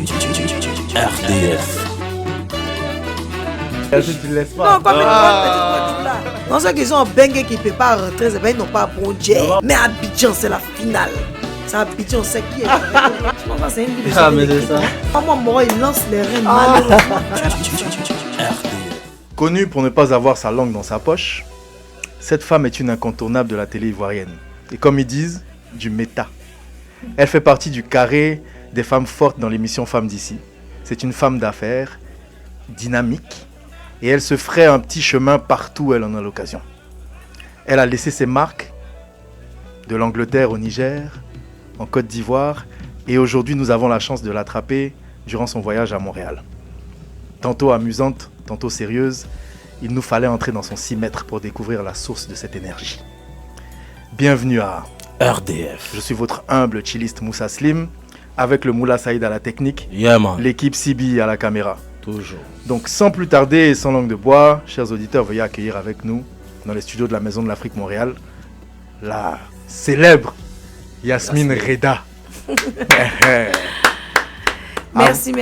RDF. Tu ne laisses pas. Non, comme une bonne petite là. Dans ceux qui sont en bengue qui ne peuvent pas rentrer, c'est pas, ils n'ont pas bon jet. Mais Abidjan, c'est la finale. C'est Abidjan, on sait qui est. Je pense que c'est une vidéo. Ah, mais c'est ça. Moi, Moro, il lance les reins malheureusement. Connue pour ne pas avoir sa langue dans sa poche, cette femme est une incontournable de la télé ivoirienne. Et comme ils disent, du méta. Elle fait partie du carré des femmes fortes dans l'émission Femmes d'ici. C'est une femme d'affaires, dynamique, et elle se ferait un petit chemin partout où elle en a l'occasion. Elle a laissé ses marques de l'Angleterre au Niger, en Côte d'Ivoire, et aujourd'hui nous avons la chance de l'attraper durant son voyage à Montréal. Tantôt amusante, tantôt sérieuse, il nous fallait entrer dans son 6 mètres pour découvrir la source de cette énergie. Bienvenue à RDF. Je suis votre humble chilliste Moussa Slim, avec le Moula Saïd à la technique, Yeah man. l'équipe Sibi à la caméra. Toujours. Donc sans plus tarder et sans langue de bois, chers auditeurs, veuillez accueillir avec nous, dans les studios de la Maison de l'Afrique Montréal, la célèbre Yasmine Reda. Merci.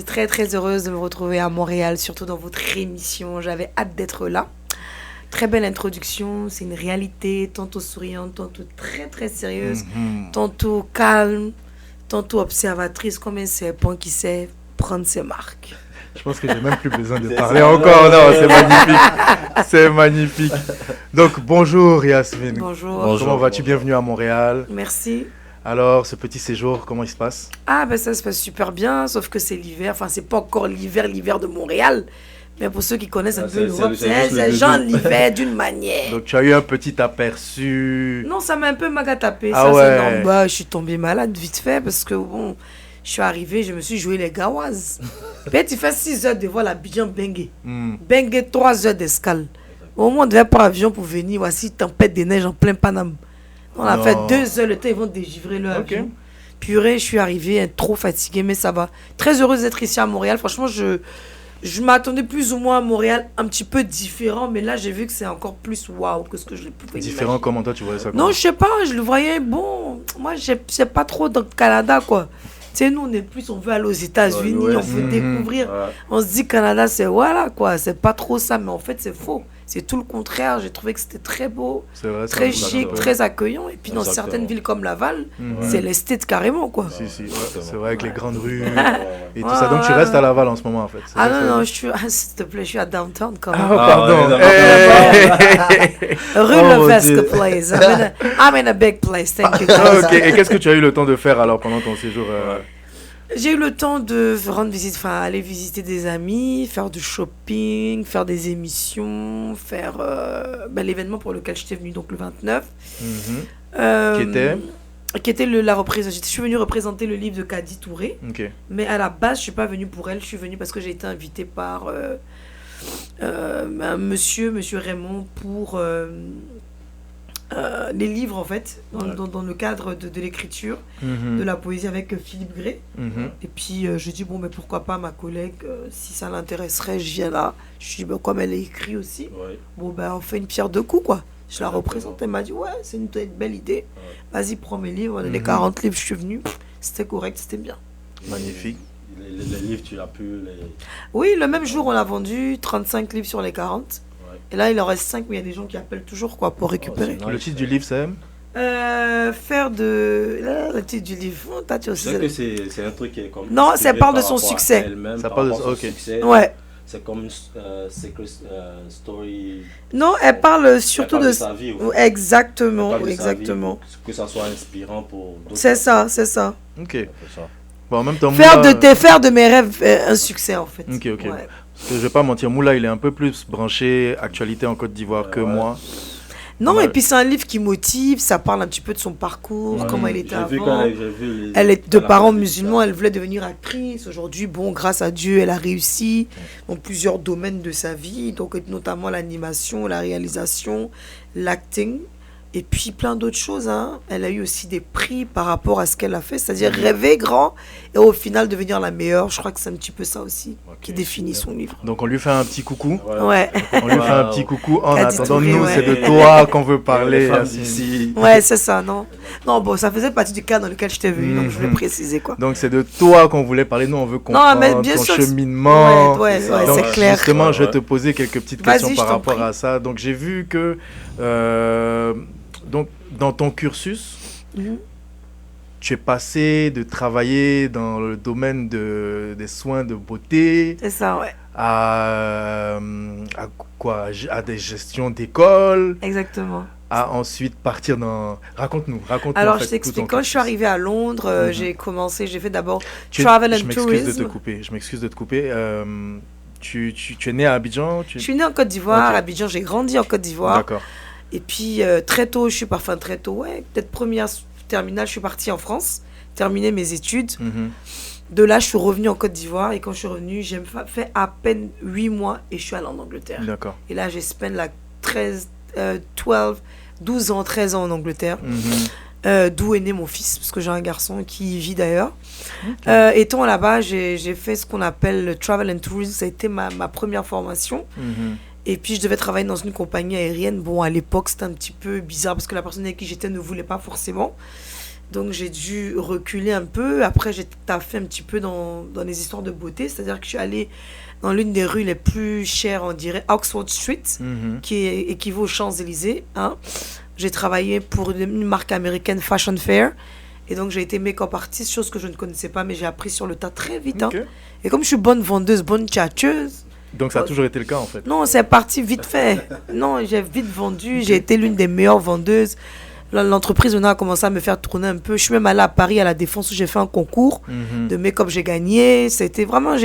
Très, très heureuse de me retrouver à Montréal, surtout dans votre émission. J'avais hâte d'être là. Très belle introduction. C'est une réalité, tantôt souriante, tantôt très, très sérieuse, tantôt calme, tantôt observatrice, comme un serpent qui sait prendre ses marques. Je pense que j'ai même plus besoin de parler encore. Non, c'est magnifique. C'est magnifique. Donc bonjour Yasmine. Bonjour. Comment vas-tu? Bienvenue à Montréal. Merci. Alors, ce petit séjour, comment il se passe? Ah, ben ça se passe super bien, sauf que c'est l'hiver. Enfin, c'est pas encore l'hiver de Montréal. Mais pour ceux qui connaissent un peu l'Europe, c'est genre l'hiver d'une manière. Donc, tu as eu un petit aperçu. Non, ça m'a un peu magatapé. Ah ça, ouais. c'est normal. Bah, je suis tombée malade vite fait parce que, bon, je suis arrivée, je me suis joué les gawaz. Peut-être tu fais 6 heures de vol à Abidjan, Bengue. Bengue, 3 heures d'escale. Au moins, on devait prendre avion pour venir. Voici, tempête de neige en plein Paname. On a fait 2 heures le temps, ils vont dégivrer leur avion. Purée, je suis arrivée trop fatiguée, mais ça va. Très heureuse d'être ici à Montréal. Franchement, je m'attendais plus ou moins à Montréal un petit peu différent, mais là, j'ai vu que c'est encore plus waouh que ce que je pouvais imaginer. Différent, comment toi, tu voyais ça comment? Non, je sais pas, je le voyais, bon, moi, je sais pas trop dans le Canada, quoi. Tu sais, nous, on veut aller aux États-Unis, on veut découvrir. Ouais. On se dit Canada, c'est voilà, quoi. C'est pas trop ça, mais en fait, c'est faux. C'est tout le contraire. J'ai trouvé que c'était très beau, vrai, très chic, très accueillant. Et puis, dans certaines villes comme Laval, c'est l'esthète carrément, quoi. Si, ouais, c'est vrai, avec les grandes rues et tout ça. Donc, tu restes à Laval en ce moment, en fait. Ah non, s'il te plaît, je suis à Downtown, quand même. Ah, pardon. Rue Levesque Place. I'm in a big place, thank you. Ok, et qu'est-ce que tu as eu le temps de faire alors pendant ton séjour J'ai eu le temps de rendre visite, aller visiter des amis, faire du shopping, faire des émissions, faire l'événement pour lequel j'étais venue, donc le 29. Qui était la représentation. Je suis venue représenter le livre de Kadi Touré. Mais à la base, je ne suis pas venue pour elle. Je suis venue parce que j'ai été invitée par monsieur Raymond pour les livres, en fait, dans le cadre de l'écriture, de la poésie avec Philippe Gray. Et puis, je dis, bon, mais pourquoi pas ma collègue, si ça l'intéresserait, je viens là. Je dis, comme elle est écrit aussi, bon, on fait une pierre deux coups, quoi. Je la représente, elle m'a dit, ouais, c'est une belle idée. Vas-y, prends mes livres. Les 40 livres, je suis venue. C'était correct, c'était bien. Magnifique. Les livres, tu as pu les... Oui, le même jour, on a vendu 35 livres sur les 40. Et là, il en reste 5, mais il y a des gens qui appellent toujours, quoi, pour récupérer. Le titre du livre, c'est faire de... le titre du livre, c'est que c'est un truc qui est comme... Non, ça parle de son succès. Ça parle de son succès. Ouais. C'est comme Secret Story. Non, elle parle surtout de sa vie. Exactement. Que ça soit inspirant pour d'autres. C'est ça. Ok. Bon, en même temps, faire de mes rêves un succès, en fait. Ok. Ouais. Parce que je vais pas mentir, Moula, il est un peu plus branché actualité en Côte d'Ivoire que moi. Non, et puis c'est un livre qui motive, ça parle un petit peu de son parcours, comment elle était avant. Elle est de parents musulmans, elle voulait devenir actrice. Aujourd'hui, bon, grâce à Dieu, elle a réussi dans plusieurs domaines de sa vie, donc notamment l'animation, la réalisation, l'acting. Et puis plein d'autres choses. Hein. Elle a eu aussi des prix par rapport à ce qu'elle a fait, c'est-à-dire rêver grand et au final devenir la meilleure. Je crois que c'est un petit peu ça aussi qui définit son livre. Donc on lui fait un petit coucou. Ouais. On lui fait un petit coucou. En Caddy attendant, Touré, nous, ouais. c'est de toi qu'on veut parler. Les femmes Yacine. d'ici. Ouais, c'est ça, non. Non, bon, ça faisait partie du cas dans lequel je t'ai vu, donc je vais préciser quoi. Donc c'est de toi qu'on voulait parler. Nous, on veut comprendre mais bien ton sûr, cheminement. Ouais, Donc, c'est clair. justement, je vais Ouais. te poser quelques petites Vas-y, questions je par t'en rapport prie. à ça. Donc j'ai vu que donc, dans ton cursus, Mhm. tu es passé de travailler dans le domaine des soins de beauté C'est ça, ouais. à quoi? À des gestions d'école, Exactement. à ensuite partir dans... Raconte-nous Alors, en fait, je tout t'explique. ton Quand je suis cursus. arrivée à Londres, Mhm. j'ai fait d'abord Tu es- Travel Je and m'excuse de te Tourism. couper. Je m'excuse de te couper. Tu es né à Abidjan Je suis née en Côte d'Ivoire, Ok. à Abidjan, j'ai grandi en Côte d'Ivoire. D'accord. Et puis, très tôt, peut-être première terminale, je suis partie en France, terminer mes études. Mhm. De là, je suis revenue en Côte d'Ivoire. Et quand je suis revenue, j'ai fait à peine 8 mois et je suis allée en Angleterre. D'accord. Et là, j'ai spend 12 ans, 13 ans en Angleterre. Mhm. D'où est né mon fils, parce que j'ai un garçon qui y vit d'ailleurs. Étant là-bas, j'ai fait ce qu'on appelle le Travel and Tourism. Ça a été ma première formation. Mhm. Et puis, je devais travailler dans une compagnie aérienne. Bon, à l'époque, c'était un petit peu bizarre parce que la personne avec qui j'étais ne voulait pas forcément. Donc, j'ai dû reculer un peu. Après, j'ai taffé un petit peu dans les histoires de beauté. C'est-à-dire que je suis allée dans l'une des rues les plus chères, on dirait, Oxford Street, Mhm. qui équivaut aux Champs-Élysées. Hein. J'ai travaillé pour une marque américaine, Fashion Fair. Et donc, j'ai été make-up artiste, chose que je ne connaissais pas, mais j'ai appris sur le tas très vite. Hein. Ok. Et comme je suis bonne vendeuse, bonne tchatcheuse, Donc ça a toujours été le cas en fait. non, c'est parti vite fait. Non, j'ai vite vendu. J'ai été l'une des meilleures vendeuses. L'entreprise maintenant a commencé à me faire tourner un peu. Je suis même allée à Paris, à la Défense, où j'ai fait un concours Mhm. de make-up. J'ai gagné. J'ai été vraiment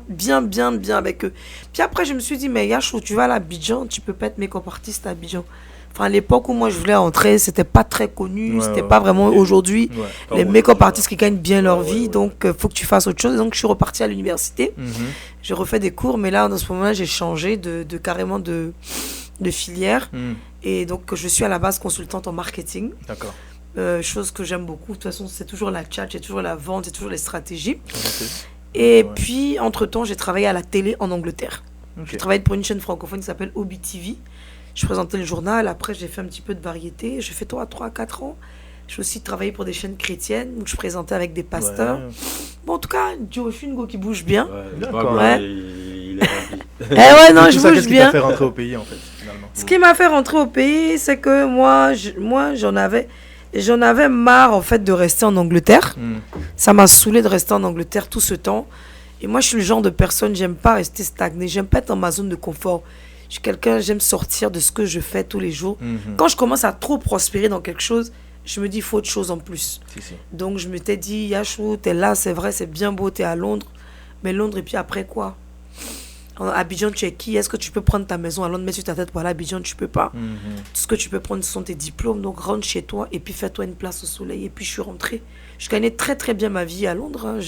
bien avec eux. Puis après, je me suis dit, mais Yachou, tu vas à Abidjan, tu peux pas être make-up artiste à Abidjan. Enfin, à l'époque où moi je voulais entrer, c'était pas très connu. Ouais, C'était ouais, pas vraiment aujourd'hui. Ouais. Les make-up artistes qui gagnent bien leur Ouais, vie. ouais. Donc, faut que tu fasses autre chose. Donc, je suis repartie à l'université. Mhm. J'ai refait des cours, mais là, dans ce moment-là, j'ai changé carrément de filière. Mhm. Et donc, je suis à la base consultante en marketing, D'accord. chose que j'aime beaucoup. De toute façon, c'est toujours la chat, c'est toujours la vente, c'est toujours les stratégies. Ok. Et Ouais. puis, entre-temps, j'ai travaillé à la télé en Angleterre. Ok. J'ai travaillé pour une chaîne francophone qui s'appelle OBTV. Je présentais le journal. Après, j'ai fait un petit peu de variété. J'ai fait 3 à 4 ans. J'ai aussi travaillé pour des chaînes chrétiennes où je présentais avec des pasteurs. Ouais. Bon, en tout cas, Joe, je suis une go qui bouge bien. Ouais, D'accord. background, Ouais. il est rempli. Eh ouais, non, Et je tout ça, bouge qu'est-ce qui t'a bien. fait rentrer au pays en fait finalement? Ce qui m'a fait rentrer au pays, c'est que moi, j'en avais marre en fait de rester en Angleterre. Mhm. Ça m'a saoulé de rester en Angleterre tout ce temps. Et moi, je suis le genre de personne, j'aime pas rester stagné, j'aime pas être dans ma zone de confort. Je suis quelqu'un, j'aime sortir de ce que je fais tous les jours. Mhm. Quand je commence à trop prospérer dans quelque chose, je me dis, il faut autre chose en plus. Si. Donc, je m'étais dit, Yachou, t'es là, c'est vrai, c'est bien beau, t'es à Londres. Mais Londres, et puis après quoi? En Abidjan, tu es qui? Est-ce que tu peux prendre ta maison à Londres, mettre sur ta tête pour aller à Abidjan? Tu peux pas. Mhm. Tout ce que tu peux prendre, ce sont tes diplômes. Donc, rentre chez toi et puis fais-toi une place au soleil. Et puis, je suis rentrée. Je gagnais très, très bien ma vie à Londres. Hein.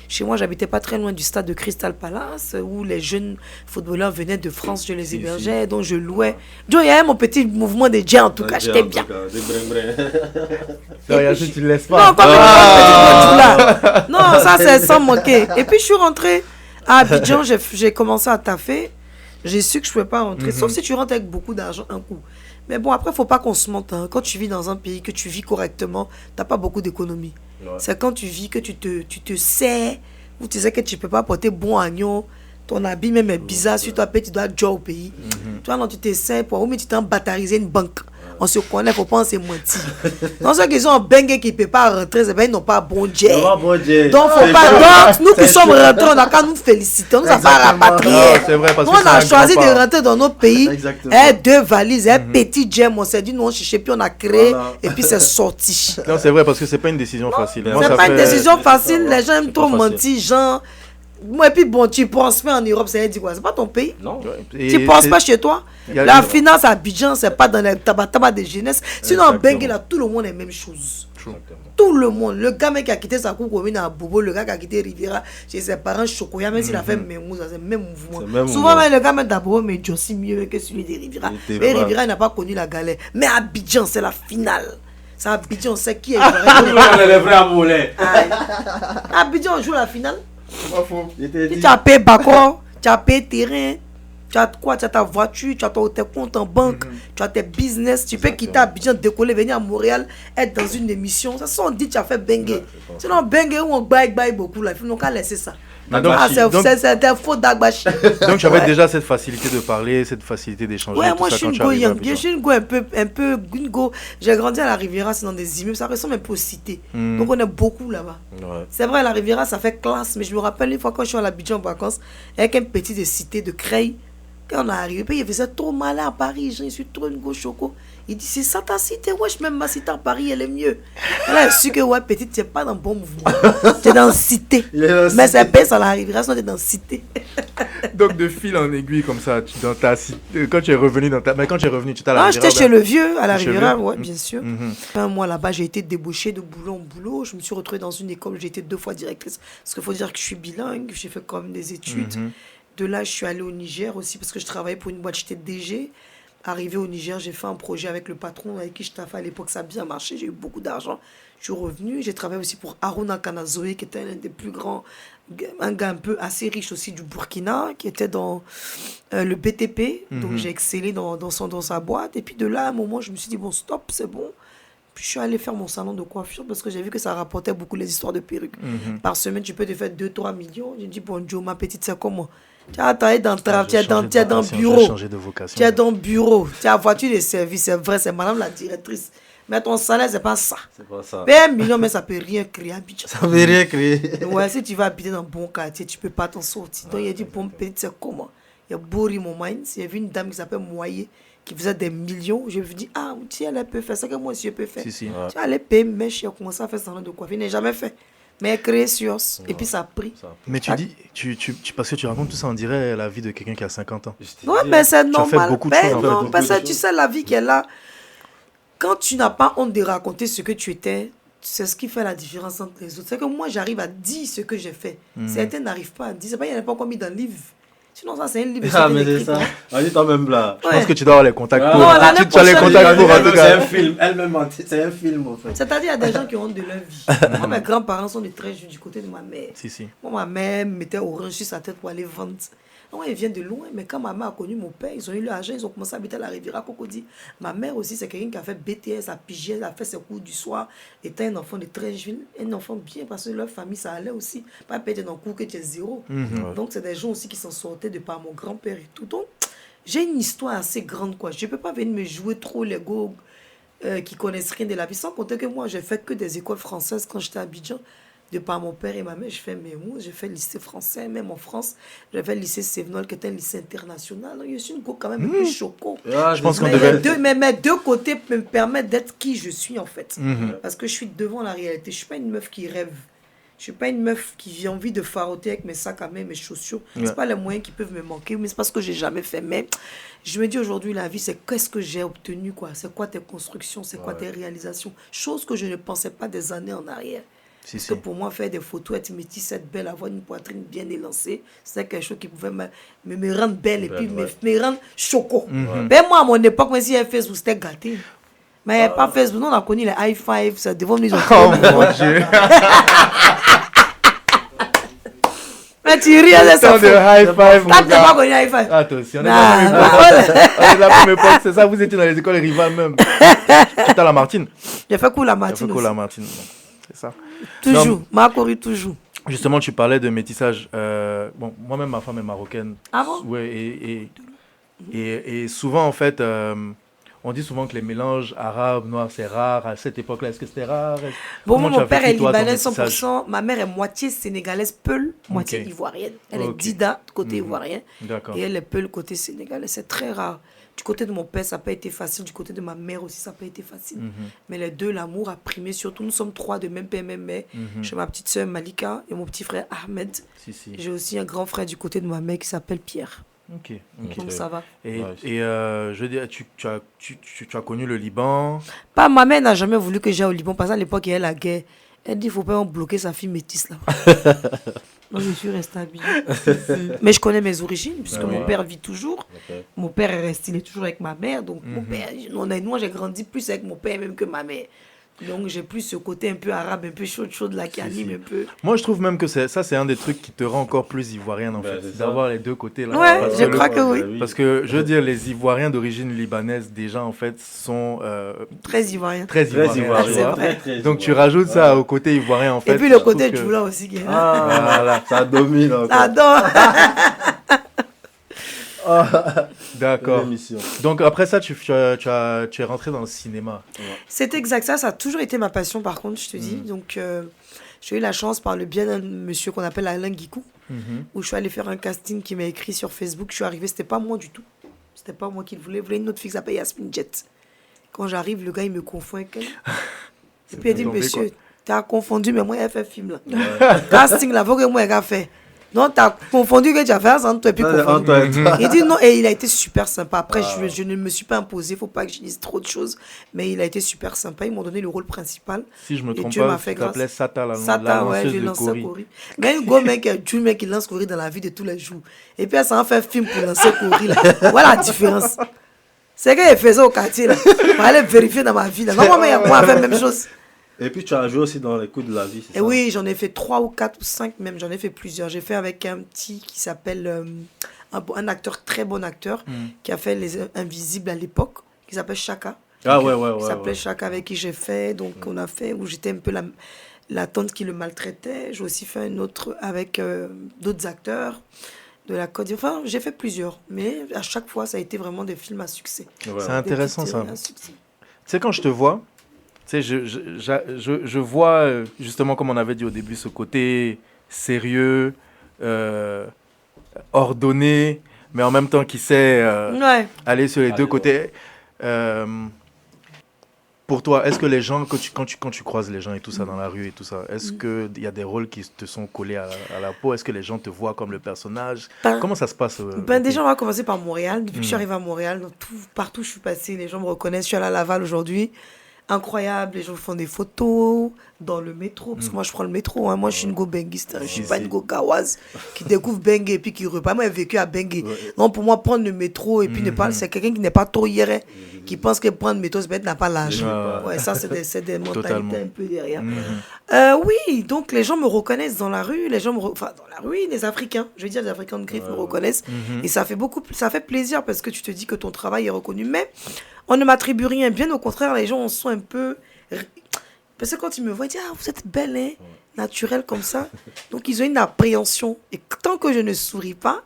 Chez moi, j'habitais pas très loin du stade de Crystal Palace où les jeunes footballeurs venaient de France. Je les Si, hébergeais, donc je louais. Donc, il y avait mon petit mouvement de jet, en tout cas. J'étais bien. Des brin-brin. Non, Yacine, tu le laisses Non, pas. pas là. Non, ça, c'est sans moquer. Et puis, je suis rentrée à Abidjan. J'ai commencé à taffer. J'ai su que je ne pouvais pas rentrer. Sauf si tu rentres avec beaucoup d'argent un coup. Mais bon, après, il ne faut pas qu'on se mente. Hein. Quand tu vis dans un pays, que tu vis correctement, tu n'as pas beaucoup d'économie. Ouais. C'est quand tu vis que tu te sais, ou tu sais que tu ne peux pas porter bon agneau, ton habit même est bizarre, sur toi, tu dois jouer au pays. Toi, non, tu te sais, ou mais tu t'es batarisé une banque. On se connaît, il ne faut pas se mentir. Dans ceux qui sont en bengue qui ne peuvent pas rentrer, c'est bien, ils n'ont pas bon jet. Donc, faut pas. Donc, nous qui sommes rentrés, on n'a qu'à nous féliciter. On ne nous a pas rapatriés. Non, c'est vrai, parce Nous, que on c'est a un choisi grand de pas. rentrer dans nos pays. Exactement. 2 valises, un petit jet. On s'est dit, nous, on cherchait, puis on a créé, Voilà. et puis c'est sorti. Non, c'est vrai, parce que c'est pas une décision facile. Moi, C'est ça pas une fait- décision facile, les gens aiment C'est trop pas facile. mentir, genre. Moi, et puis bon, tu penses pas en Europe, ça veut dire quoi? C'est pas ton pays. Non. Ouais. Et Tu penses c'est- pas chez toi. y a- La finance à Abidjan, c'est pas dans les tabac de jeunesse. Sinon, en Exactement. Bengue, là, tout le monde est la même chose. Tout le monde. Le gars même qui a quitté sa cour commune à Bobo, le gars qui a quitté Riviera chez ses parents Chocoya, même s'il a fait Memouza, c'est le même mouvement. Souvent, même le gars même d'Abo, mais aussi mieux que celui de Riviera. Mais Riviera n'a pas connu la galère. Mais Abidjan, c'est la finale. C'est Abidjan, c'est qui est les vrais amoureux. Abidjan, on joue la finale. Tu as payé Bacor, tu as payé terrain. Tu as quoi? Tu as ta voiture, tu as tes comptes en banque, tu as tes business. Tu peux quitter Abidjan, décoller, venir à Montréal, être dans une émission. Ça, on dit que tu as fait bengue. Sinon, bengue, on baille beaucoup. Là. Il faut pas laisser ça. C'est un faux d'agbachi. Donc, tu avais déjà cette facilité de parler, cette facilité d'échanger. Ouais, moi, je suis une go young. Je suis une go un peu une go. J'ai grandi à la Riviera, c'est dans des immeubles. Ça ressemble un peu aux cités. Donc, on est beaucoup là-bas. Ouais. C'est vrai, la Riviera, ça fait classe. Mais je me rappelle une fois quand je suis à l'Abidjan en vacances, avec un petit de cité de Creil. Quand on est arrivé, il faisait trop mal à Paris. Je suis trop une go choco. Il dit, c'est ça ta cité. Wesh, même ma cité à Paris, elle est mieux. Là, je suis que, ouais, petite, tu n'es pas dans le bon mouvement. Tu es dans la cité. Mais c'est pas ça, la Riviera, sinon tu es dans la cité. Donc, de fil en aiguille, comme ça, dans ta cité, quand tu es revenu dans ta. Mais quand tu es revenu, tu t'as la Riviera. J'étais chez le vieux, à la Riviera, ouais, bien sûr. Moi, là-bas, j'ai été débauchée de boulot en boulot. Je me suis retrouvée dans une école où j'ai été 2 fois directrice. Parce qu'il faut dire que je suis bilingue, j'ai fait quand même des études. De là, je suis allée au Niger aussi parce que je travaillais pour une boîte, j'étais DG. Arrivé au Niger, j'ai fait un projet avec le patron avec qui je taffais à l'époque, ça a bien marché, j'ai eu beaucoup d'argent. Je suis revenu, j'ai travaillé aussi pour Haruna Kanazoé, qui était l'un des plus grands, un gars un peu assez riche aussi du Burkina, qui était dans le BTP. Donc j'ai excellé dans sa boîte. Et puis de là, à un moment, je me suis dit, bon, stop, c'est bon. Puis je suis allée faire mon salon de coiffure parce que j'ai vu que ça rapportait beaucoup les histoires de perruques. Par semaine, tu peux te faire 2-3 millions. J'ai dit, bon, Joe, ma petite, c'est comment? Tu as travaillé dans le bureau. Tu es dans le bureau. Tu as voiture de service, c'est vrai, c'est madame la directrice. Mais ton salaire, c'est pas ça. C'est pas ça. Mais 1 million, mais ça peut rien créer à Abidjan. Ça peut rien créer. Ouais, si tu vas habiter dans un bon quartier, tu peux pas t'en sortir. Donc il a dit, bon, petite, c'est comment? Il y a Bori, mon mind. Il y avait une dame qui s'appelle Moyer, qui faisait des millions. Je me dis, ah, si elle peut faire ça, que moi aussi je peux faire. Si. Tu vas aller payer mes chiens, commencer à faire salon de coiffure. Il n'a jamais fait. Mais créé sur et puis ça a pris. Mais tu dis, parce que tu racontes tout ça, on dirait la vie de quelqu'un qui a 50 ans. Ouais, mais c'est normal. Tu as fait beaucoup de choses. Non, parce que tu sais, la vie qu'elle a, quand tu n'as pas honte de raconter ce que tu étais, c'est ce qui fait la différence entre les autres. C'est que moi, j'arrive à dire ce que j'ai fait. Certains n'arrivent pas à dire. C'est pas, il n'y en a pas encore mis dans le livre. Sinon, ça, c'est un livre. Ah, mais c'est ça. Vas-y, toi-même là. Je pense que tu dois avoir les contacts pour. Non, l'année tu as les contacts pour, en tout cas. C'est un film. Elle-même, c'est un film, en fait. C'est-à-dire, il y a des gens qui ont honte de leur vie. Moi, mes grands-parents sont de très jeunes du côté de ma mère. Moi, ma mère mettait orange sur sa tête pour aller vendre. Non, elle vient de loin, mais quand ma mère a connu mon père, ils ont eu l'argent, ils ont commencé à habiter à la Riviera Cocody. Ma mère aussi, c'est quelqu'un qui a fait BTS, a pigé, elle a fait ses cours du soir, était un enfant de très jeune, un enfant bien, parce que leur famille, ça allait aussi. Pas peut-être dans le cours que tu es zéro. Donc, c'est des gens aussi qui s'en sortaient de par mon grand-père et tout. Donc, j'ai une histoire assez grande, quoi. Je ne peux pas venir me jouer trop les go qui connaissent rien de la vie, sans compter que moi, j'ai fait que des écoles françaises quand j'étais à Abidjan. De par mon père et ma mère, j'ai fait Mémou, j'ai fait le lycée français, même en France, j'avais le lycée Sévenol qui était un lycée international. Donc, je suis une go quand même un peu choco. Je pense qu'on devait... Mais mes 2 côtés me permettent d'être qui je suis en fait. Parce que je suis devant la réalité. Je ne suis pas une meuf qui rêve. Je ne suis pas une meuf qui a envie de faroter avec mes sacs à main, mes chaussures. Ce n'est pas les moyens qui peuvent me manquer, mais c'est pas ce que j'ai jamais fait. Mais je me dis aujourd'hui, la vie, c'est qu'est-ce que j'ai obtenu, quoi. C'est quoi tes constructions, c'est quoi tes réalisations. Chose que je ne pensais pas des années en arrière. Parce que pour moi, faire des photos, être métisse, être belle, avoir une poitrine bien élancée, c'est quelque chose qui pouvait me rendre belle et puis me rendre choco. Mais moi, à mon époque, même si il y avait Facebook, c'était gâté. Mais il n'y avait pas Facebook. Nous, on a connu les high five, ça devant nous. Oh mon Dieu! Mais tu ris, c'est ça. High five. Toi, tu n'as pas connu high five. Ah, toi aussi, on est dans la même époque. C'est ça, vous étiez dans les écoles rivales même. Tu étais à la Martine. J'ai fait cours la Martine. C'est ça. Toujours, m'a couru toujours. Justement, tu parlais de métissage. Bon, moi-même, ma femme est marocaine. Ah bon? Ouais, et souvent, en fait, on dit souvent que les mélanges arabes, noirs, c'est rare. À cette époque-là, est-ce que c'était rare? Bon, moi, mon père est libanais 100%. Ma mère est moitié sénégalaise, Peul, moitié ivoirienne. Elle est Dida, côté ivoirien. D'accord. Et elle est Peul, côté sénégalais. C'est très rare. Du côté de mon père, ça n'a pas été facile. Du côté de ma mère aussi, ça n'a pas été facile. Mais les deux, l'amour a primé. Surtout, nous sommes 3 de même père, même mère. J'ai ma petite soeur Malika et mon petit frère Ahmed. J'ai aussi un grand frère du côté de ma mère qui s'appelle Pierre. Ok. Donc ça va. Et, Ouais, et je veux dire, tu as connu le Liban. Pas ma mère n'a jamais voulu que j'aille au Liban parce qu'à l'époque il y a la guerre. Elle dit il faut pas bloquer sa fille métisse là. Donc je suis restée habillée. Mais je connais mes origines puisque mon père vit toujours. Ok. Mon père est resté, il est toujours avec ma mère. Donc mon père, moi j'ai grandi plus avec mon père même que ma mère. Donc j'ai plus ce côté un peu arabe, un peu chaud de là qui anime un peu. Moi, je trouve même que c'est un des trucs qui te rend encore plus ivoirienne, en Ben, fait. c'est ça. D'avoir les deux côtés là. Ouais, Parce je que crois que oui. Parce que, je veux dire, les Ivoiriens d'origine libanaise, déjà, en fait, sont Très ivoirien. très Très ivoiriens. ivoirien. c'est vrai. Très, très Donc, tu ivoirien. rajoutes ça au côté ivoirien, en fait. Et puis je le trouve côté que- Djoula aussi qui est là. Ah, Voilà. ça domine encore. J'adore. D'accord. L'émission. Donc, après ça, tu es rentré dans le cinéma. C'est exact, ça a toujours été ma passion par contre, je te dis. Donc j'ai eu la chance par le biais d'un monsieur qu'on appelle Alain Guicou, où je suis allée faire un casting qui m'a écrit sur Facebook. Je suis arrivée, c'était pas moi du tout. C'était pas moi qui le voulait. Il voulait une autre fille qui s'appelle Yasmine Jet. Quand j'arrive, le gars il me confond avec elle. Et puis il dit, tombé, monsieur, t'as confondu, mais moi il a fait un film là. Casting là, faut que moi il a fait. Non, t'as confondu que tu as fait ça entre toi et puis confondu. Entre toi. Il dit non, et il a été super sympa. Après, je ne me suis pas imposé, faut pas que je dise trop de choses, mais il a été super sympa. Ils m'ont donné le rôle principal. Si je me Et trompe Dieu pas, m'a fait tu t'appelais grâce. Sata, la Sata, ouais, lanceuse j'ai de lancé Cori. Cori. Mais un gros mec, un mec qui lance Cori dans la vie de tous les jours. Et puis, ça en fait un film pour lancer Cori. Là. Voilà la différence. C'est qu'il faisait au quartier. Là. On va aller vérifier dans ma vie. Là. Moi, il y a moi, fait la même chose. Et puis tu as joué aussi dans les coups de la vie, c'est Et ça? oui, j'en ai fait 3 ou 4 ou 5 même, j'en ai fait plusieurs. J'ai fait avec un petit qui s'appelle, un acteur, très bon acteur, qui a fait Les Invisibles à l'époque, qui s'appelle Chaka. Ah ouais. Qui s'appelait Chaka, avec qui j'ai fait, donc on a fait, où j'étais un peu la tante qui le maltraitait. J'ai aussi fait un autre avec d'autres acteurs de la Côte d'Ivoire. Enfin, j'ai fait plusieurs, mais à chaque fois, ça a été vraiment des films à succès. Ouais. C'est intéressant Des ça. petits, à succès. Tu sais, quand je te vois, tu sais, je vois, justement, comme on avait dit au début, ce côté sérieux, ordonné, mais en même temps qui sait Ouais. aller sur les deux ouais. côtés. Pour toi, est-ce que les gens, quand tu croises les gens et tout ça dans la rue et tout ça, est-ce qu'il y a des rôles qui te sont collés à la peau? Est-ce que les gens te voient comme le personnage? Ben, Comment ça se passe Déjà, on va commencer par Montréal. Depuis que je suis arrivée à Montréal, partout où je suis passée, les gens me reconnaissent. Je suis allée à Laval aujourd'hui. Incroyable, les gens font des photos dans le métro. Parce que moi, je prends le métro. Hein. Moi, je suis une go benguiste. Hein. Je suis pas une go gawaz qui découvre Bengue et puis qui repart. Moi, j'ai vécu à Bengue. Non, pour moi, prendre le métro et puis ne pas. C'est quelqu'un qui n'est pas trop hier, qui pense que prendre le métro, c'est peut-être n'a pas l'argent. Ouais, ça, c'est des mentalités Totalement. un peu derrière. Oui, donc les gens me reconnaissent dans la rue. Les gens enfin, dans la rue, les Africains, je veux dire, les Africains de griffe me reconnaissent. Et ça fait plaisir parce que tu te dis que ton travail est reconnu. Mais on ne m'attribue rien. Bien au contraire, les gens en sont un peu. Parce que quand ils me voient, ils disent, ah, vous êtes belle, hein, naturelle comme ça. Donc ils ont une appréhension. Et tant que je ne souris pas,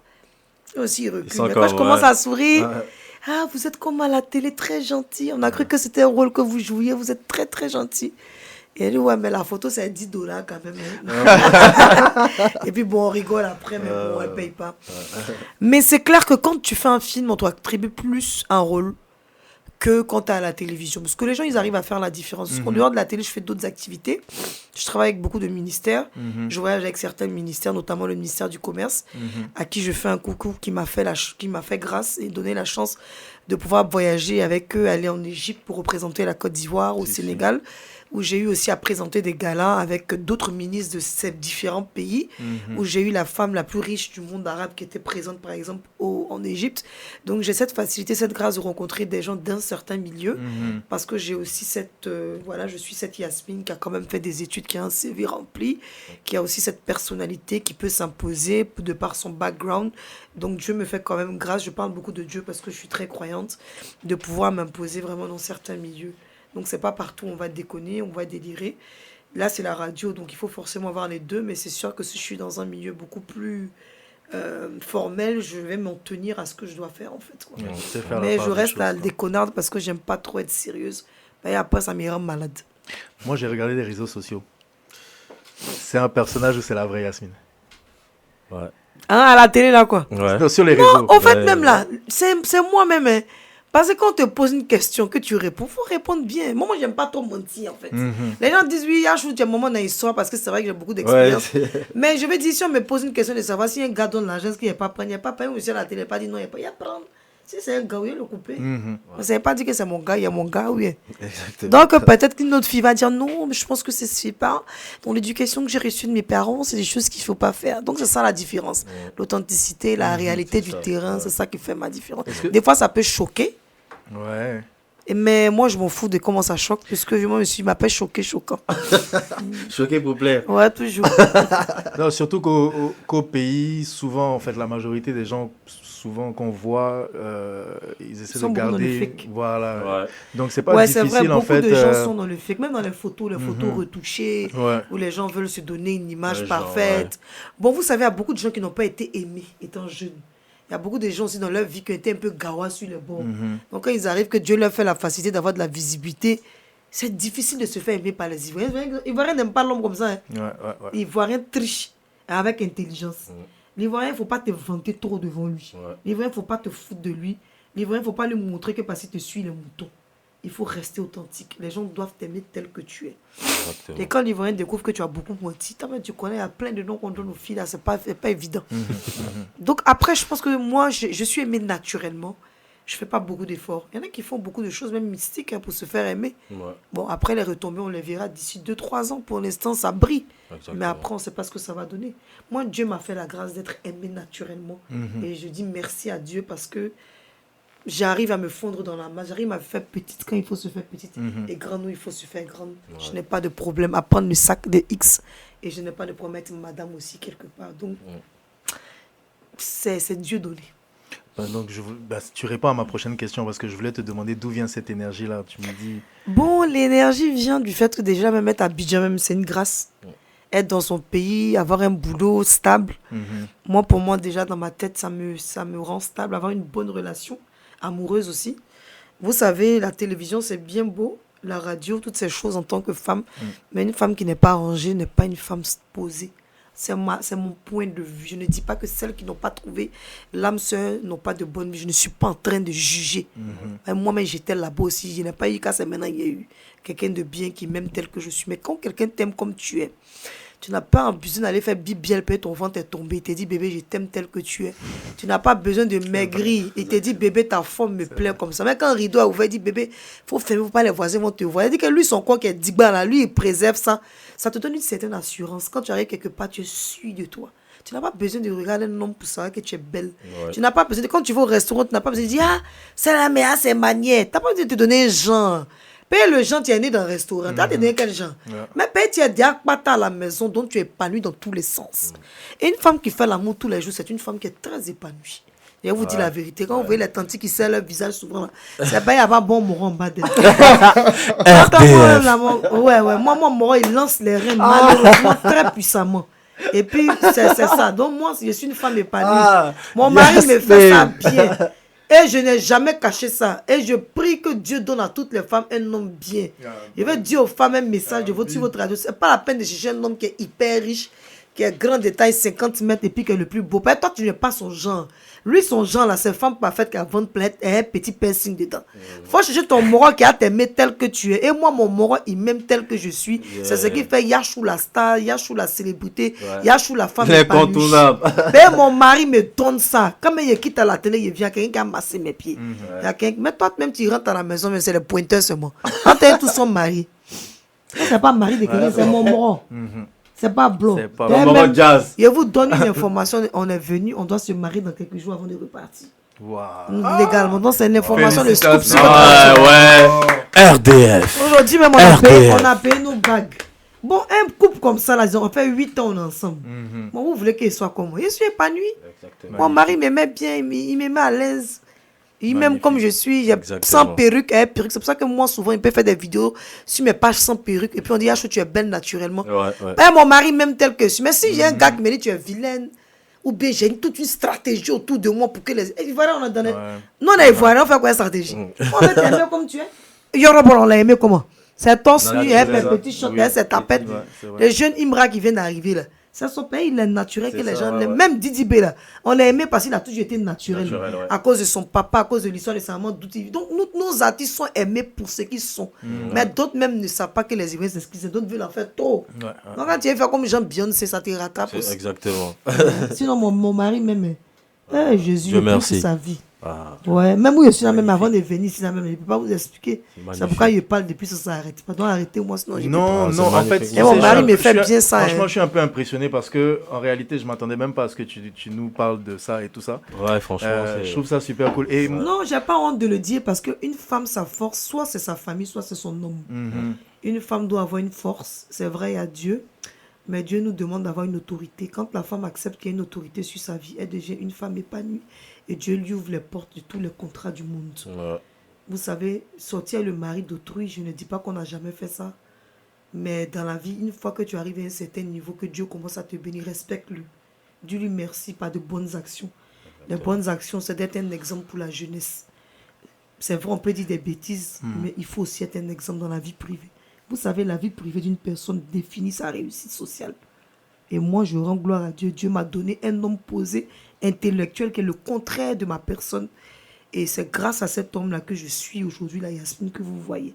eux aussi ils reculent. sont Mais quand comme, je commence ouais. à sourire, Ouais. ah, vous êtes comme à la télé, très gentil. On a cru que c'était un rôle que vous jouiez. Vous êtes très, très gentil. Et elle dit, ouais, mais la photo, c'est $10 quand même. Hein. Et puis, bon, on rigole après, mais bon, elle paye pas. Mais c'est clair que quand tu fais un film, on t'attribue plus un rôle que quand tu es à la télévision. Parce que les gens, ils arrivent à faire la différence. Parce qu'en dehors de la télé, je fais d'autres activités. Je travaille avec beaucoup de ministères. Je voyage avec certains ministères, notamment le ministère du Commerce, à qui je fais un coucou, qui m'a fait grâce et donné la chance de pouvoir voyager avec eux, aller en Égypte pour représenter la Côte d'Ivoire, au Sénégal, où j'ai eu aussi à présenter des galas avec d'autres ministres de ces différents pays, où j'ai eu la femme la plus riche du monde arabe qui était présente, par exemple, en Égypte. Donc, j'ai cette facilité, cette grâce de rencontrer des gens d'un certain milieu, parce que j'ai aussi je suis cette Yasmine qui a quand même fait des études, qui a un CV rempli, qui a aussi cette personnalité qui peut s'imposer de par son background. Donc, Dieu me fait quand même grâce. Je parle beaucoup de Dieu parce que je suis très croyante, de pouvoir m'imposer vraiment dans certains milieux. Donc, c'est pas partout on va déconner, on va délirer. Là, c'est la radio, donc il faut forcément avoir les deux. Mais c'est sûr que si je suis dans un milieu beaucoup plus formel, je vais m'en tenir à ce que je dois faire, en fait. Quoi. On sait faire la Mais part je des reste choses, à quoi. des connards parce que j'aime pas trop être sérieuse. Et après, ça me rend malade. Moi, j'ai regardé les réseaux sociaux. C'est un personnage ou c'est la vraie Yasmine? Ouais. Hein, à la télé, là, quoi. Ouais. Non, sur les réseaux. En fait, Ouais. même là, c'est moi-même. Hein. Parce que quand on te pose une question, que tu réponds, il faut répondre bien. Moi, j'aime pas trop mentir, en fait. Les gens disent, oui, je suis un moment dans l'histoire parce que c'est vrai que j'ai beaucoup d'expérience. Mais je vais dire, si on me pose une question de savoir si un gars donne l'argent, est-ce qu'il n'y a pas prendre, il n'y a pas payé, ou si à la télé, pas dit non, il n'y a pas prendre. Si c'est un gars, oui, le couper. Ça ne veut pas dire que c'est mon gars, il y a mon gars, oui. Exactement. Donc, peut-être qu'une autre fille va dire non, mais je pense que c'est ce pas. Dans l'éducation que j'ai reçue de mes parents, c'est des choses qu'il ne faut pas faire. Donc, c'est ça la différence. L'authenticité, la réalité du terrain, c'est ça qui fait ma différence. Des fois, ça peut choquer. Ouais. Mais moi, je m'en fous de comment ça choque, puisque moi, je m'appelle choqué, choquant. Choqué pour plaire. Ouais, toujours. Non, surtout qu'au pays, souvent, en fait, la majorité des gens, souvent qu'on voit, ils essaient de beaucoup dans le garder. fake. Voilà. Ouais. Donc, c'est pas Ouais, difficile, c'est vrai, en beaucoup fait. de gens sont dans le fake, même dans les photos retouchées, Ouais. où les gens veulent se donner une image Ouais, genre, parfaite. Bon, vous savez, il y a beaucoup de gens qui n'ont pas été aimés étant jeunes. Il y a beaucoup de gens aussi dans leur vie qui ont été un peu gawa sur le bord. Donc, quand ils arrivent, que Dieu leur fait la facilité d'avoir de la visibilité, c'est difficile de se faire aimer par les Ivoiriens. Les Ivoiriens n'aiment pas l'homme comme ça. Hein. Ouais. L'Ivoirien triche avec intelligence. L'Ivoirien, il ne faut pas te vanter trop devant lui. L'Ivoirien, il ne faut pas te foutre de lui. L'Ivoirien, il ne faut pas lui montrer que parce qu'il te suit les moutons. Il faut rester authentique. Les gens doivent t'aimer tel que tu es. Exactement. Et quand l'Ivoirien découvre que tu as beaucoup menti, tu connais, il y a plein de noms qu'on donne aux filles, là, c'est pas évident. Donc après, je pense que moi, je suis aimée naturellement. Je ne fais pas beaucoup d'efforts. Il y en a qui font beaucoup de choses, même mystiques, pour se faire aimer. Ouais. Bon, après, les retombées, on les verra d'ici 2-3 ans. Pour l'instant, ça brille. Exactement. Mais après, on ne sait pas ce que ça va donner. Moi, Dieu m'a fait la grâce d'être aimée naturellement. Et je dis merci à Dieu parce que j'arrive à me fondre dans la masse. J'arrive à me faire petite quand il faut se faire petite. Et grande où il faut se faire grande. Ouais. Je n'ai pas de problème à prendre le sac de X. Et je n'ai pas de problème à être madame aussi quelque part. Donc, c'est Dieu donné. Donc, tu réponds à ma prochaine question parce que je voulais te demander d'où vient cette énergie-là. Tu me dis. Bon, l'énergie vient du fait que déjà, même être à Abidjan, même, c'est une grâce. Être dans son pays, avoir un boulot stable. Moi, pour moi, déjà, dans ma tête, ça me rend stable. Avoir une bonne relation, amoureuse aussi. Vous savez, la télévision, c'est bien beau. La radio, toutes ces choses en tant que femme. Mais une femme qui n'est pas rangée n'est pas une femme posée. C'est mon point de vue. Je ne dis pas que celles qui n'ont pas trouvé l'âme sœur n'ont pas de bonne vie. Je ne suis pas en train de juger. Moi-même, j'étais là-bas aussi. Je n'ai pas eu qu'à c'est maintenant, il y a eu quelqu'un de bien qui m'aime tel que je suis. Mais quand quelqu'un t'aime comme tu es, tu n'as pas besoin d'aller faire bibiel, peut-être ton ventre est tombé. Il te dit, bébé, je t'aime tel que tu es. Tu n'as pas besoin de maigrir. Il te dit, bébé, ta forme me plaît comme ça. Mais quand un rideau a ouvert, il dit, bébé, il faut fermer, faut pas les voisins vont te voir. Il dit que lui, son corps qui est digba là, lui, il préserve ça. Ça te donne une certaine assurance. Quand tu arrives quelque part, tu es sûr de toi. Tu n'as pas besoin de regarder un homme pour savoir que tu es belle. Tu n'as pas besoin de, quand tu vas au restaurant, tu n'as pas besoin de dire, ah, c'est la meilleure, c'est manière. Tu n'as pas besoin de te donner un genre. Paye le genre, tu es né dans un restaurant. Tu as donné quel genre? Mais paye, tu es diakpata à la maison, dont tu es épanoui dans tous les sens. Et une femme qui fait l'amour tous les jours, c'est une femme qui est très épanouie. Je vous dis la vérité. Quand vous voyez les tantis qui serrent leur visage souvent, c'est pas y avoir bon moron en bas d'elle. Ouais. Moi, mon moron, il lance les reins malheureusement très puissamment. Et puis, c'est ça. Donc, moi, je suis une femme épanouie. Mon mari me fait ça bien. Et je n'ai jamais caché ça. Et je prie que Dieu donne à toutes les femmes un homme bien. Je vais dire aux femmes un message de sur votre radio. Ce n'est pas la peine de chercher un homme qui est hyper riche, qui est grand de taille 50 mètres et puis qui est le plus beau. Toi, tu n'es pas son genre. Lui, son genre, là, c'est une femme parfaite qui a ventre plein et un petit piercing dedans. Faut chercher ton moron qui a t'aimé tel que tu es. Et moi, mon moron, il m'aime tel que je suis. C'est ce qui fait Yachou la star, Yachou la célébrité, Yachou la femme épanouie. Mais mon mari me donne ça. Quand il quitte à la télé, il vient quelqu'un qui a massé mes pieds. Mais toi, même tu rentres à la maison, mais c'est le pointeur seulement. Quand tu es tout son mari. C'est pas mari de quelqu'un, c'est mon moron. C'est pas blanc. C'est pas Moron Jazz. Je vous donne une information. On est venu, on doit se marier dans quelques jours avant de repartir. Légalement. Donc, c'est une information de scoop sur RDF. Aujourd'hui, même, on a payé nos bagues. Bon, un couple comme ça, là, ils ont fait 8 ans ensemble. Bon, vous voulez qu'il soit comme moi? Je suis épanoui. Mon mari m'aimait bien, il m'aimait à l'aise. Il m'aime comme je suis, sans perruque, perruque. C'est pour ça que moi, souvent, il peut faire des vidéos sur mes pages sans perruque. Et puis on dit, ah, tu es belle naturellement. Mon mari m'aime tel que je suis. Mais si j'ai un gars qui me dit, tu es vilaine, ou bien j'ai toute une stratégie autour de moi pour que les. Voilà, on a donné. Non, on a Ivoirien, on fait quoi une stratégie? On va t'aimer comme tu es. Yoruba, on l'a aimé comment? C'est torse, lui, mes petits shorts, c'est tapette. Le jeune Imra qui vient d'arriver là. C'est son pays, il est naturel, C'est que les ça, gens ouais, l'aiment. ouais. Même Didi B, là, on l'a aimé parce qu'il a toujours été naturel. Naturel, ouais. À cause de son papa, à cause de l'histoire de sa maman, d'outils. Donc, nos artistes sont aimés pour ce qu'ils sont. Mais d'autres même ne savent pas que les Ivoiriens s'excusent. D'autres veulent en faire trop. Ouais. Donc, quand tu es fait comme Jean Beyoncé, ça te rattrape C'est aussi. exactement. Sinon, mon mari m'aimait. Jésus, Dieu il prie merci. pour sa vie. Ah, Ouais, même où je suis là, même avant de venir ici, là, même, je ne peux pas vous expliquer. C'est magnifique. pourquoi je parle depuis ça s'arrête. Pardon, arrêtez-moi, sinon je Non, c'est non, en fait, magnifique. tu Et mon sais, mari je- me fait je suis- bien ça, Franchement, hein. je suis un peu impressionné parce que, en réalité, je m'attendais même pas à ce que tu nous parles de ça et tout ça. ouais, franchement, c'est... Je trouve ça super cool. Et Non, j'ai pas honte de le dire parce qu'une femme, sa force, soit c'est sa famille, soit c'est son homme. Mhm. Une femme doit avoir une force, c'est vrai, il y a Dieu, mais Dieu nous demande d'avoir une autorité. Quand la femme accepte qu'il y a une autorité sur sa vie, elle devient une femme épanouie et Dieu lui ouvre les portes de tous les contrats du monde. Ouais. Vous savez, sortir le mari d'autrui, je ne dis pas qu'on n'a jamais fait ça, mais dans la vie, une fois que tu arrives à un certain niveau, que Dieu commence à te bénir, respecte-le. Dis-lui merci par de bonnes actions. Les bonnes actions, c'est d'être un exemple pour la jeunesse. C'est vrai, on peut dire des bêtises, mais il faut aussi être un exemple dans la vie privée. Vous savez, la vie privée d'une personne définit sa réussite sociale. Et moi, je rends gloire à Dieu. Dieu m'a donné un homme posé, intellectuel, qui est le contraire de ma personne. Et c'est grâce à cet homme-là que je suis aujourd'hui la Yasmine que vous voyez.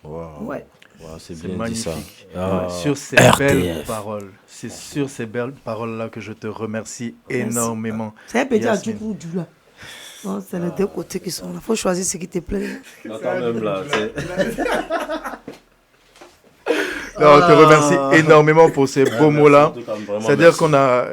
Wow. Ouais. Wow, c'est c'est bien magnifique. dit ça. Ah, Sur ces RTF. belles paroles, c'est sur ces belles paroles-là que je te remercie énormément. C'est un petit Yasmine. adjoint ou du là. Non, c'est les deux côtés qui sont là. Il faut choisir ce qui te plaît. Attends, même là, c'est... Non, on te remercie énormément pour ces beaux mots-là. Vraiment, C'est-à-dire merci. qu'on a...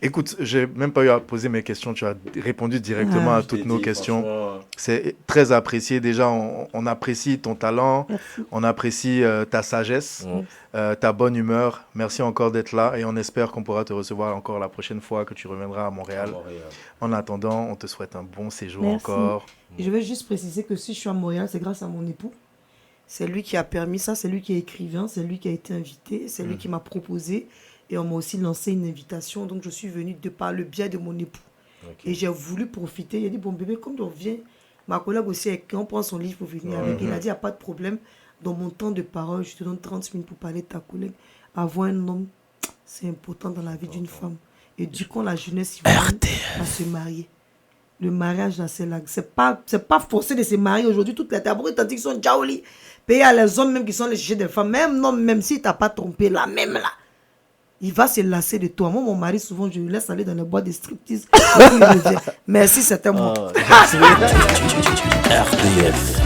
Écoute, j'ai même pas eu à poser mes questions. Tu as répondu directement Ah. à Je toutes t'ai nos dit, questions. franchement, C'est très apprécié. Déjà, on apprécie ton talent, on apprécie ta sagesse, ta bonne humeur. Merci encore d'être là et on espère qu'on pourra te recevoir encore la prochaine fois que tu reviendras à Montréal. Montréal. En attendant, on te souhaite un bon séjour Merci. encore. Je vais juste préciser que si je suis à Montréal, c'est grâce à mon époux. C'est lui qui a permis ça, c'est lui qui est écrivain, c'est lui qui a été invité, c'est lui qui m'a proposé. Et on m'a aussi lancé une invitation. Donc je suis venue de par le biais de mon époux. Ok. Et j'ai voulu profiter. Il a dit, bon bébé, comme on vient, ma collègue aussi, on prend son livre pour venir avec. Il a dit, il n'y a pas de problème. Dans mon temps de parole, je te donne 30 minutes pour parler de ta collègue. Avoir un homme, c'est important dans la vie d'une femme. Et du coup, la jeunesse, il va se marier. Le mariage, là, c'est pas forcé de se marier aujourd'hui. Toutes les tabourettes, tandis qu'ils sont déjà au lit. Puis il y a les hommes même qui sont les chercher des femmes. Même non, même si tu n'as pas trompé, là, même là. Il va se lasser de toi. Moi, mon mari, souvent, je le laisse aller dans les boîtes de striptease. Merci, c'était moi. Ah, RDF.